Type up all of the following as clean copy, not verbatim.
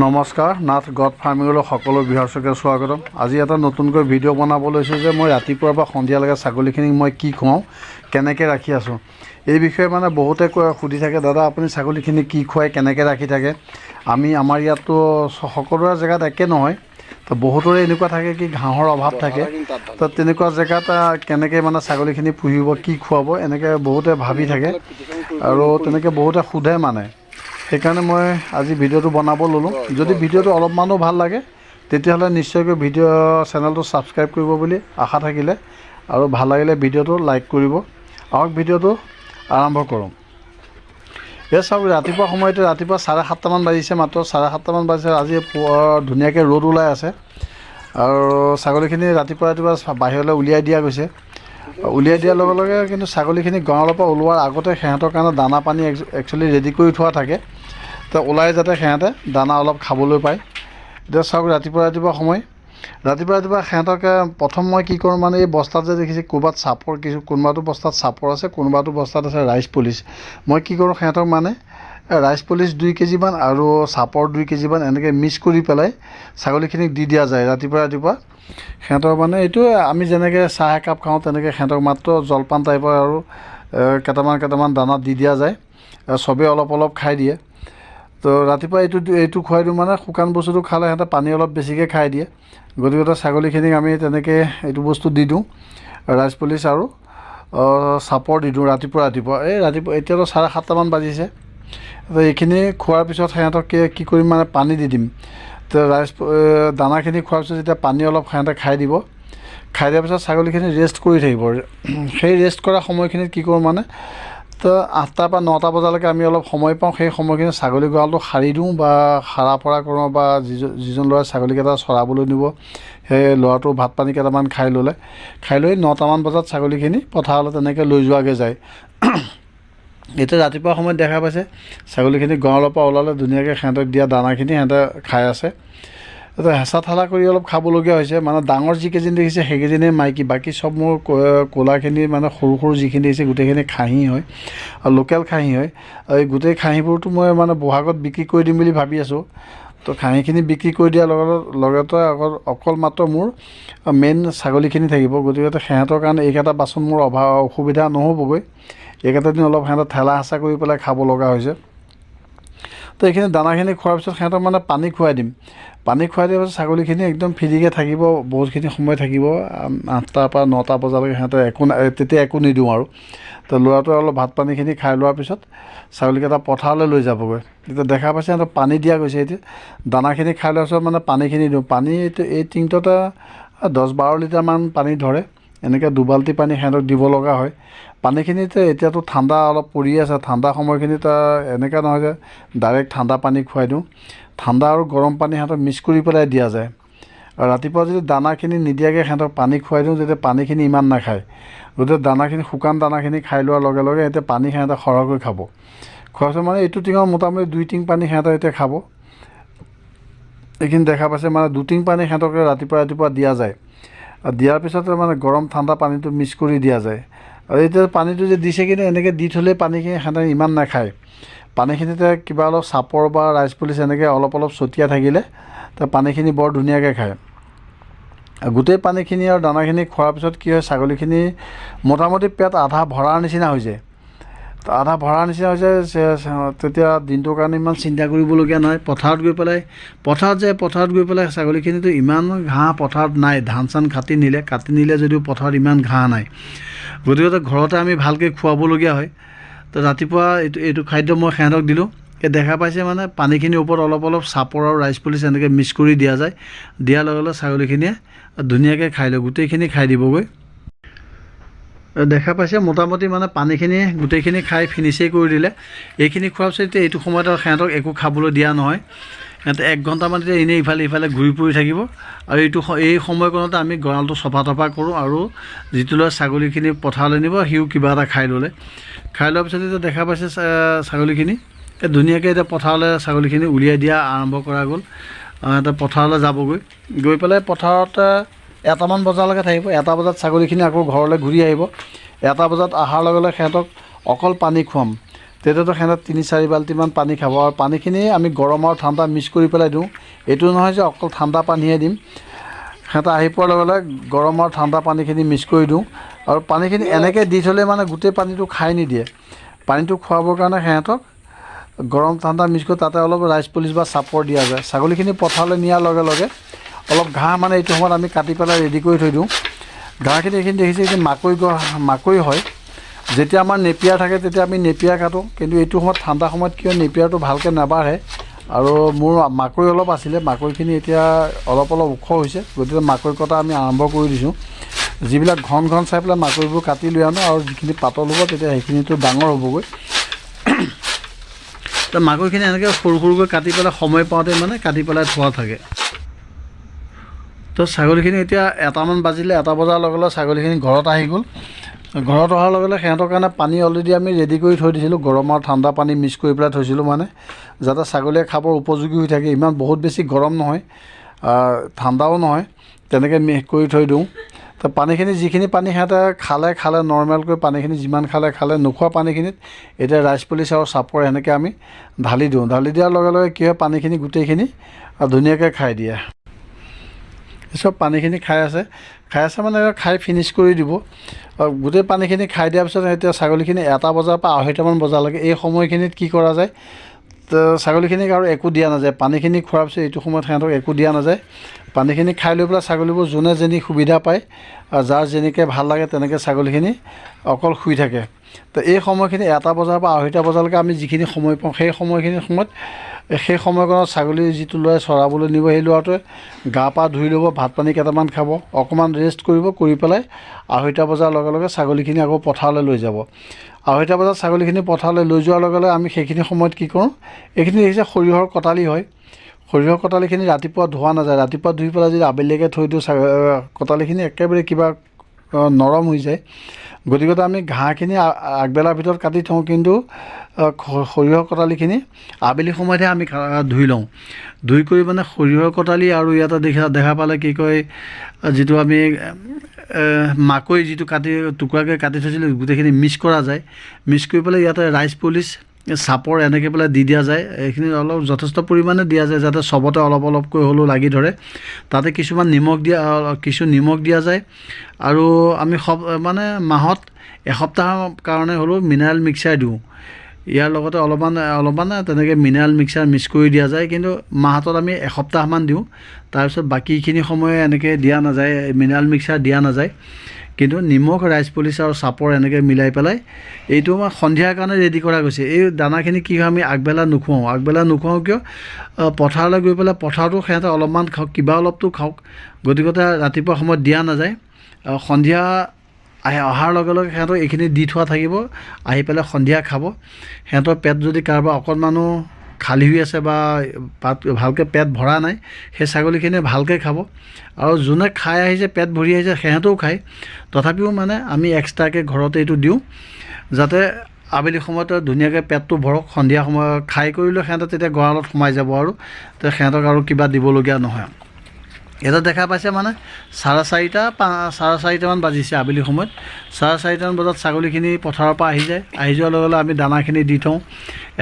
নমস্কাৰ নাথ গড ফাৰ্মিঙলৈ সকলো বিহাৰচকে স্বাগতম। আজি এটা নতুনকৈ ভিডিঅ' বনাব লৈছোঁ যে মই ৰাতিপুৱাৰ পৰা সন্ধিয়ালৈকে ছাগলীখিনিক মই কি খুৱাওঁ, কেনেকৈ ৰাখি আছোঁ। এই বিষয়ে মানে বহুতে সুধি থাকে, দাদা আপুনি ছাগলীখিনি কি খুৱাই কেনেকৈ ৰাখি থাকে। আমাৰ ইয়াততো সকলোৰে জেগাত একে নহয়, তো বহুতৰে এনেকুৱা থাকে কি ঘাঁহৰ অভাৱ থাকে, তো তেনেকুৱা জেগাত কেনেকৈ মানে ছাগলীখিনি পুহিব, কি খুৱাব, এনেকৈ বহুতে ভাবি থাকে আৰু তেনেকৈ বহুতে সোধে মানে। সেইকাৰণে মই আজি ভিডিঅ'টো বনাব ল'লোঁ। যদি ভিডিঅ'টো অলপমানো ভাল লাগে তেতিয়াহ'লে নিশ্চয়কৈ চেনেলটো ছাবস্ক্ৰাইব কৰিব বুলি আশা থাকিলে, আৰু ভাল লাগিলে ভিডিঅ'টো লাইক কৰিব। আহক ভিডিঅ'টো আৰম্ভ কৰোঁ। চাওক, ৰাতিপুৱা সময়তে ৰাতিপুৱা 7:30মান বাজিছে, মাত্ৰ 7:30মান বাজিছে। আজি ধুনীয়াকৈ ৰ'দ ওলাই আছে আৰু ছাগলীখিনি ৰাতিপুৱা বাহিৰলৈ উলিয়াই দিয়া গৈছে। উলিয়াই দিয়াৰ লগে লগে কিন্তু ছাগলীখিনি গঁৰালৰ পৰা ওলোৱাৰ আগতে সিহঁতৰ কাৰণে দানা পানী একচুৱেলি ৰেডি কৰি থোৱা থাকে, তো ওলাই যাতে সিহঁতে দানা অলপ খাবলৈ পায়। এতিয়া চাওক, ৰাতিপুৱা সিহঁতক প্ৰথম মই কি কৰোঁ মানে, এই বস্তাত যে দেখিছে ক'ৰবাত চাপৰ কোনোবাটো বস্তাত চাপৰ আছে, কোনোবাটো বস্তাত আছে ৰাইচ পলিচ। মই কি কৰোঁ, সিহঁতক মানে ৰাইচ পলিচ 2 কেজিমান আৰু চাপৰ 2 কেজিমান এনেকৈ মিক্স কৰি পেলাই ছাগলীখিনিক দি দিয়া যায় ৰাতিপুৱা। সিহঁতক মানে এইটো আমি যেনেকৈ চাহ একাপ খাওঁ তেনেকৈ সিহঁতক মাত্ৰ জলপান টাইপৰ আৰু কেইটামান দানা দি দিয়া যায়। চবেই অলপ অলপ খাই দিয়ে। তো ৰাতিপুৱা এইটো খুৱাই দিওঁ, মানে শুকান বস্তুটো খালে সিহঁতে পানী অলপ বেছিকৈ খাই দিয়ে। গতিকে ছাগলীখিনিক আমি তেনেকৈ এইটো বস্তু দি দিওঁ, ৰাইচ পলিচ আৰু চাপৰ দি দিওঁ ৰাতিপুৱা। এতিয়াতো 7:30মান বাজিছে। তো এইখিনি খোৱাৰ পিছত সিহঁতক কি কৰিম মানে পানী দি দিম। তো দানাখিনি খোৱাৰ পিছত যেতিয়া পানী অলপ সিহঁতে খাই দিয়াৰ পিছত ছাগলীখিনি ৰেষ্ট কৰি থাকিব। সেই ৰেষ্ট কৰা সময়খিনিত কি কৰোঁ মানে, তো 8টাৰ পৰা 9টা বজালৈকে আমি অলপ সময় পাওঁ। সেই সময়খিনি ছাগলী গঁৰালটো সাৰি দিওঁ বা সাৰা পৰা কৰোঁ, বা যিজন ল'ৰাই ছাগলীকেইটা চৰাবলৈ নিব সেই ল'ৰাটো ভাত পানী কেইটামান খাই লৈ 9টামান বজাত ছাগলীখিনি পথাৰলৈ তেনেকৈ লৈ যোৱাকৈ যায়। এতিয়া ৰাতিপুৱা সময়ত দেখা পাইছে ছাগলীখিনি গঁৰালৰ পৰা ওলালে ধুনীয়াকৈ সিহঁতক দিয়া দানাখিনি সিহঁতে খাই আছে। হেঁচা ঠেলা কৰি অলপ খাবলগীয়া হৈছে। মানে ডাঙৰ যিকেইজনী দেখিছে সেইকেইজনী মাইকী, বাকী চব মোৰ ক'লাখিনি মানে সৰু সৰু যিখিনি দেখিছে গোটেইখিনি খাহী হয় আৰু লোকেল খাহী হয়। এই গোটেই খাহীবোৰতো মই মানে বহাগত বিক্ৰী কৰি দিম বুলি ভাবি আছোঁ। তো খাহীখিনি বিক্ৰী কৰি দিয়াৰ লগতে অকল মাত্ৰ মোৰ মেইন ছাগলীখিনি থাকিব। গতিকে সিহঁতৰ কাৰণে এইকেইটা বাচন মোৰ অসুবিধা নহ'বগৈ। এইকেইটা দিন অলপ সিহঁতৰ ঠেলা হেঁচা কৰি পেলাই খাব লগা হৈছে। তো এইখিনি দানাখিনি খোৱাৰ পিছত সিহঁতক মানে পানী খুৱাই দিম। পানী খুৱাই দিয়াৰ পিছত ছাগলীখিনি একদম ফ্ৰীকৈ থাকিব, বহুতখিনি সময় থাকিব। 8টাৰ পৰা 9টা বজালৈকে সিহঁতে তেতিয়া একো নিদিওঁ আৰু। তো ল'ৰাটোৱে অলপ ভাত পানীখিনি খাই লোৱাৰ পিছত ছাগলীকেইটা পথাৰলৈ লৈ যাবগৈ। তেতিয়া দেখা পাইছে সিহঁতক পানী দিয়া গৈছে। এতিয়া দানাখিনি খাই লোৱাৰ পিছত মানে পানীখিনি দিওঁ। পানী এই টিংটোতে 10-12 লিটাৰমান পানী ধৰে। এনেকৈ 2 বাল্টি পানী সিহঁতক দিব লগা হয়। পানীখিনিতে এতিয়াতো ঠাণ্ডা অলপ পৰি আছে, ঠাণ্ডা সময়খিনিত এনেকুৱা নহয় যে ডাইৰেক্ট ঠাণ্ডা পানী খুৱাই দিওঁ। ঠাণ্ডা আৰু গৰম পানী সিহঁতক মিক্স কৰি পেলাই দিয়া যায়। আৰু ৰাতিপুৱা যদি দানাখিনি নিদিয়াকৈ সিহঁতক পানী খুৱাই দিওঁ তেতিয়া পানীখিনি ইমান নাখায়। গতিকে শুকান দানাখিনি খাই লোৱাৰ লগে লগে এতিয়া পানী সিহঁতে সৰহকৈ খাব। খোৱাৰ পিছত মানে এইটো টিঙত মোটামুটি 2 টিং পানী সিহঁতে এতিয়া খাব। এইখিনি দেখা পাইছে মানে 2 টিং পানী সিহঁতক ৰাতিপুৱা দিয়া যায়। আৰু দিয়াৰ পিছতে মানে গৰম ঠাণ্ডা পানীটো মিক্স কৰি দিয়া যায়। আৰু এতিয়া পানীটো যে দিছে, কিন্তু এনেকৈ দি থ'লে পানীখিনি সিহঁতে ইমান নাখায়। পানীখিনিতে কিবা অলপ চাপৰ বা ৰাইচ পলিচ এনেকৈ অলপ ছটিয়াই থাকিলে তো পানীখিনি বৰ ধুনীয়াকৈ খায়। গোটেই পানীখিনি আৰু দানাখিনি খোৱাৰ পিছত কি হয়, ছাগলীখিনি মোটামুটি পেট আধা ভৰাৰ নিচিনা হৈ যায়। তেতিয়া দিনটোৰ কাৰণে ইমান চিন্তা কৰিবলগীয়া নহয়। পথাৰত গৈ পেলাই ছাগলীখিনিতো ইমান ঘাঁহ পথাৰত নাই। ধান চান কাটি নিলে যদিও পথাৰত ইমান ঘাঁহ নাই। গতিকে ঘৰতে আমি ভালকৈ খুৱাবলগীয়া হয়। তো ৰাতিপুৱা এইটো খাদ্য মই সিহঁতক দিলোঁ। দেখা পাইছে মানে পানীখিনিৰ ওপৰত অলপ চাপৰ আৰু ৰাইচ পলিচ এনেকৈ মিক্স কৰি দিয়া যায়। দিয়াৰ লগে লগে ছাগলীখিনিয়ে ধুনীয়াকৈ খাই লয়, গোটেইখিনি খাই দিবগৈ। দেখা পাইছে মোটামুটি মানে পানীখিনি গোটেইখিনি খাই ফিনিছেই কৰি দিলে। এইখিনি খোৱাৰ পিছত এতিয়া এইটো সময়ত আৰু সিহঁতক একো খাবলৈ দিয়া নহয়। সিহঁতে 1 ঘণ্টামান এতিয়া এনেই ইফালে ঘূৰি ফুৰি থাকিব। আৰু এই সময়কণতে আমি গঁৰালটো চফা কৰোঁ, আৰু যিটো ল'ৰা ছাগলীখিনি পথাৰলৈ নিব সিও কিবা এটা খাই লোৱাৰ পিছত এতিয়া দেখা পাইছে ছাগলীখিনি ধুনীয়াকৈ এতিয়া পথাৰলৈ ছাগলীখিনি উলিয়াই দিয়া আৰম্ভ কৰা গ'ল। এতিয়া পথাৰলৈ যাবগৈ। গৈ পেলাই পথাৰত 1টামান বজালৈকে থাকিব। 1টা বজাত ছাগলীখিনি আকৌ ঘৰলৈ ঘূৰি আহিব। 1টা বজাত অহাৰ লগে লগে সিহঁতক অকল পানী খুৱাম। তেতিয়াতো সিহঁতে 3-4 বাল্টিমান পানী খাব আৰু পানীখিনি আমি গৰম আৰু ঠাণ্ডা মিক্স কৰি পেলাই দিওঁ এইটো নহয় যে অকল ঠাণ্ডা পানীহে দিম সিহঁতে আহি পোৱাৰ লগে লগে গৰম আৰু ঠাণ্ডা পানীখিনি মিক্স কৰি দিওঁ আৰু পানীখিনি এনেকৈ দি থ'লে মানে গোটেই পানীটো খাই নিদিয়ে পানীটো খুৱাবৰ কাৰণে সিহঁতক গৰম ঠাণ্ডা মিক্স কৰি তাতে অলপ ৰাইচ পলিচ বা চাপৰ দিয়া যায় ছাগলীখিনি পথাৰলৈ নিয়াৰ লগে লগে অলপ ঘাঁহ মানে এইটো সময়ত আমি কাটি পেলাই ৰেডি কৰি থৈ দিওঁ ঘাঁহখিনি এইখিনি দেখিছে এইখিনি মাকৈ হয় যেতিয়া আমাৰ নেপিয়াৰ থাকে তেতিয়া আমি নেপিয়াৰ কাটোঁ কিন্তু এইটো সময়ত ঠাণ্ডা সময়ত কিয় নেপিয়াৰটো ভালকৈ নাবাঢ়ে আৰু মোৰ মাকৈ অলপ আছিলে মাকৈখিনি এতিয়া অলপ ওখ হৈছে গতিকে মাকৈ কটা আমি আৰম্ভ কৰি দিছোঁ যিবিলাক ঘন চাই পেলাই মাকৈবোৰ কাটি লৈ আনো আৰু যিখিনি পাতল হ'ব তেতিয়া সেইখিনিতো ডাঙৰ হ'বগৈ তো মাকৈখিনি এনেকৈ সৰুকৈ কাটি পেলাই সময় পাওঁতে মানে কাটি পেলাই থোৱা থাকে তো ছাগলীখিনি এতিয়া 1মান বাজিলে 1 বজাৰ লগে লগে ছাগলীখিনি ঘৰত আহি গ'ল ঘৰত অহাৰ লগে লগে সিহঁতৰ কাৰণে পানী অলৰেডি আমি ৰেডি কৰি থৈ দিছিলোঁ গৰম আৰু ঠাণ্ডা পানী মিক্স কৰি পেলাই থৈছিলোঁ মানে যাতে ছাগলীয়ে খাবৰ উপযোগী হৈ থাকে ইমান বহুত বেছি গৰম নহয় ঠাণ্ডাও নহয় তেনেকৈ মিক্স কৰি থৈ দিওঁ তো পানীখিনি যিখিনি পানী সিহঁতে খালে নৰ্মেলকৈ পানীখিনি যিমান খালে নোখোৱা পানীখিনিত এতিয়া ৰাইচ পলিচ আৰু চাপৰ এনেকৈ আমি ঢালি দিওঁ ঢালি দিয়াৰ লগে লগে কি হয় পানীখিনি গোটেইখিনি ধুনীয়াকৈ খাই দিয়ে চব পানীখিনি খাই আছে মানে খাই ফিনিছ কৰি দিব গোটেই পানীখিনি খাই দিয়াৰ পিছত এতিয়া ছাগলীখিনি 1 বজাৰ পৰা 2:30মান বজালৈকে এই সময়খিনিত কি কৰা যায় তো ছাগলীখিনিক আৰু একো দিয়া নাযায় পানীখিনি খোৱাৰ পিছত এইটো সময়ত সিহঁতক একো দিয়া নাযায় পানীখিনি খাই লৈ পেলাই ছাগলীবোৰ যোনে যেনি সুবিধা পায় যাৰ যেনেকৈ ভাল লাগে তেনেকৈ ছাগলীখিনি অকল শুই থাকে তো এই সময়খিনি 1 বজাৰ পৰা 2:30 বজালৈকে আমি যিখিনি সময় পাওঁ সেই সময়কণত ছাগলী যিটো ল'ৰাই চৰাবলৈ নিব সেই ল'ৰাটোৱে গা পা ধুই ল'ব ভাত পানী কেইটামান খাব অকণমান ৰেষ্ট কৰিব কৰি পেলাই 2:30 বজাৰ লগে লগে ছাগলীখিনি আকৌ পথাৰলৈ লৈ যাব 2:30 বজাত ছাগলীখিনি পথাৰলৈ লৈ যোৱাৰ লগে লগে আমি সেইখিনি সময়ত কি কৰোঁ এইখিনি দেখিছে সৰিয়হৰ কটালি হয় সৰিয়হৰ কটালিখিনি ৰাতিপুৱা ধোৱা নাযায় ৰাতিপুৱা ধুই পেলাই যদি আবেলিলৈকে থৈ দিওঁ কটালিখিনি একেবাৰে কিবা নৰম হৈ যায় গতিকে আমি ঘাঁহখিনি আগবেলাৰ ভিতৰত কাটি থওঁ কিন্তু সৰিয়হৰ কটালিখিনি আবেলি সময়তহে আমি ধুই লওঁ ধুই কৰি মানে সৰিয়হৰ কটালি আৰু ইয়াতে দেখা পালে কি কয় যিটো আমি মাকৈ যিটো টুকুৰাকৈ কাটি থৈছিলোঁ গোটেইখিনি মিক্স কৰা যায় মিক্স কৰি পেলাই ইয়াতে ৰাইচ পলিচ চাপৰ এনেকৈ পেলাই দি দিয়া যায় এইখিনি অলপ যথেষ্ট পৰিমাণে দিয়া যায় যাতে চবতে অলপকৈ হ'লেও লাগি ধৰে তাতে কিছুমান নিমখ দিয়া যায় আৰু আমি মানে মাহত এসপ্তাহৰ কাৰণে হ'লেও মিনাৰেল মিক্সাৰ দিওঁ ইয়াৰ লগতে অলপমান তেনেকৈ মিনাৰেল মিক্সাৰ মিক্স কৰি দিয়া যায় কিন্তু মাহত আমি এসপ্তাহমান দিওঁ তাৰপিছত বাকীখিনি সময় এনেকৈ দিয়া নাযায় মিনাৰেল মিক্সাৰ দিয়া নাযায় কিন্তু নিমখ ৰাইচ পলিচ আৰু চাপৰ এনেকৈ মিলাই পেলাই এইটো আমাৰ সন্ধিয়াৰ কাৰণে ৰেডি কৰা গৈছে এই দানাখিনি কি হয় আমি আগবেলা নোখুৱাওঁ কিয় পথাৰলৈ গৈ পেলাই পথাৰতো সিহঁতে অলপমান খাওক কিবা অলপতো খাওক গতিকে ৰাতিপুৱা সময়ত দিয়া নাযায় সন্ধিয়া অহাৰ লগে লগে সিহঁতক এইখিনি দি থোৱা থাকিব আহি পেলাই সন্ধিয়া খাব সিহঁতৰ পেট যদি কাৰোবাৰ অকণমানো খালী হৈ আছে বা ভালকৈ পেট ভৰা নাই সেই ছাগলীখিনিয়ে ভালকৈ খাব আৰু যোনে খাই আহিছে পেট ভৰি আহিছে সিহঁতেও খায় তথাপিও মানে আমি এক্সট্ৰাকৈ ঘৰতে এইটো দিওঁ যাতে আবেলি সময়ত ধুনীয়াকৈ পেটটো ভৰক সন্ধিয়া সময়ত খাই কৰিলে সিহঁতে তেতিয়া গঁৰালত সোমাই যাব আৰু সিহঁতক আৰু কিবা দিবলগীয়া নহয় এটা দেখা পাইছে মানে 4:30মান বাজিছে আবেলি সময়ত 4:30মান বজাত ছাগলীখিনি পথাৰৰ পৰা আহি যোৱাৰ লগে লগে আমি দানাখিনি দি থওঁ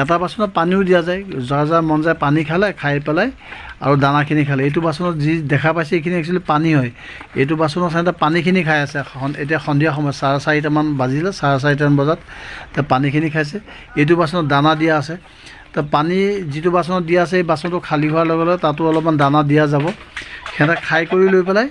এটা বাচনত পানীও দিয়া যায় যাৰ মন যায় পানী খাই পেলাই আৰু দানাখিনি খালে এইটো বাচনত যি দেখা পাইছে এইখিনি একচুৱেলি পানী হয় এইটো বাচনত সিহঁতে পানীখিনি খাই আছে এতিয়া সন্ধিয়া সময়ত 4:30মান বাজিলে 4:30মান বজাত পানীখিনি খাইছে এইটো বাচনত দানা দিয়া আছে তো পানী যিটো বাচনত দিয়া আছে এই বাচনটো খালী হোৱাৰ লগে লগে তাতো অলপমান দানা দিয়া যাব সিহঁতে খাই কৰি লৈ পেলাই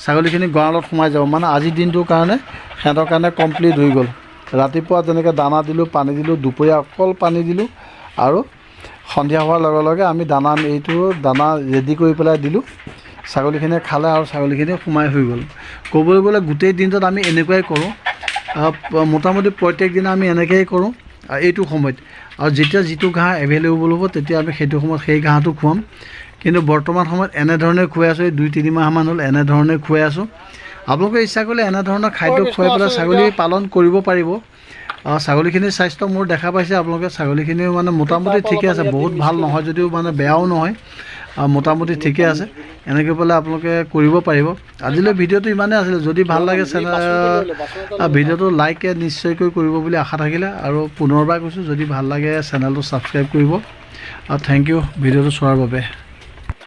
ছাগলীখিনি গঁৰালত সোমাই যাব মানে আজিৰ দিনটোৰ কাৰণে সিহঁতৰ কাৰণে কমপ্লিট হৈ গ'ল ৰাতিপুৱা যেনেকৈ দানা দিলোঁ পানী দিলোঁ দুপৰীয়া অকল পানী দিলোঁ আৰু সন্ধিয়া হোৱাৰ লগে লগে আমি দানা ৰেডি কৰি পেলাই দিলোঁ ছাগলীখিনিয়ে খালে আৰু ছাগলীখিনি সোমাই হৈ গ'ল ক'বলৈ গ'লে গোটেই দিনটোত আমি এনেকুৱাই কৰোঁ মোটামুটি প্ৰত্যেক দিনা আমি এনেকৈয়ে কৰোঁ এইটো সময়ত আৰু যেতিয়া যিটো ঘাঁহ এভেইলেবল হ'ব তেতিয়া আমি সেইটো সময়ত সেই ঘাঁহটো খুৱাম কিন্তু বৰ্তমান সময়ত এনেধৰণে খুৱাই আছোঁ এই 2-3 মাহমান হ'ল এনেধৰণে খুৱাই আছোঁ আপোনালোকে ইচ্ছা কৰিলে এনেধৰণৰ খাদ্য খুৱাই পেলাই ছাগলী পালন কৰিব পাৰিব ছাগলীখিনিৰ স্বাস্থ্য মোৰ দেখা পাইছে আপোনালোকে ছাগলীখিনিও মানে মোটামুটি ঠিকে আছে বহুত ভাল নহয় যদিও মানে বেয়াও নহয় মোটামুটি ঠিকে আছে এনেকৈ পেলাই আপোনালোকে কৰিব পাৰিব। আজিলৈ ভিডিঅ'টো ইমানেই আছিলে। যদি ভাল লাগে ভিডিঅ'টো লাইক নিশ্চয়কৈ কৰিব বুলি আশা থাকিলে, আৰু পুনৰবাৰ কৈছোঁ যদি ভাল লাগে চেনেলটো ছাবস্ক্ৰাইব কৰিব। আৰু থেংক ইউ ভিডিঅ'টো চোৱাৰ বাবে।